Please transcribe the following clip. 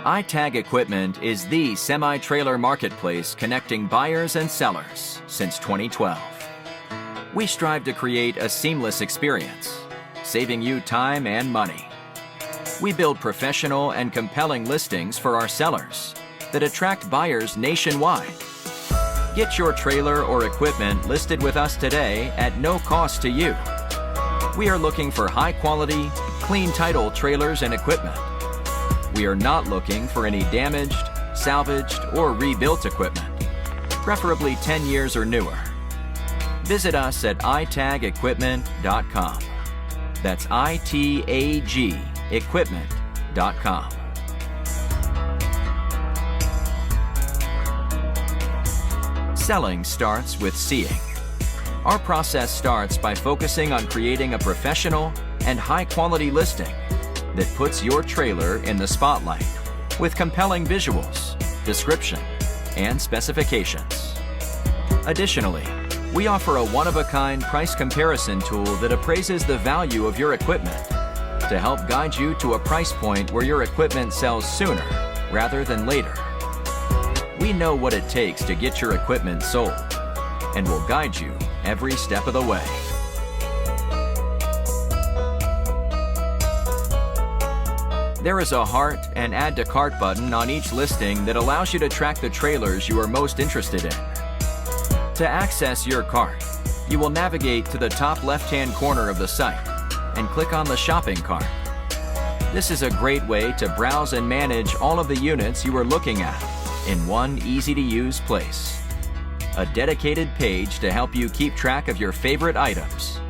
iTag Equipment is the semi-trailer marketplace connecting buyers and sellers since 2012. We strive to create a seamless experience, saving you time and money. We build professional and compelling listings for our sellers that attract buyers nationwide. Get your trailer or equipment listed with us today at no cost to you. We are looking for high-quality, clean title trailers and equipment. We are not looking for any damaged, salvaged, or rebuilt equipment, preferably 10 years or newer. Visit us at itagequipment.com. That's ITAG equipment.com. Selling starts with seeing. Our process starts by focusing on creating a professional and high-quality listing that puts your trailer in the spotlight with compelling visuals, description, and specifications. Additionally, we offer a one-of-a-kind price comparison tool that appraises the value of your equipment to help guide you to a price point where your equipment sells sooner rather than later. We know what it takes to get your equipment sold and will guide you every step of the way. There is a heart and add to cart button on each listing that allows you to track the trailers you are most interested in. To access your cart, you will navigate to the top left-hand corner of the site and click on the shopping cart. This is a great way to browse and manage all of the units you are looking at in one easy-to-use place. A dedicated page to help you keep track of your favorite items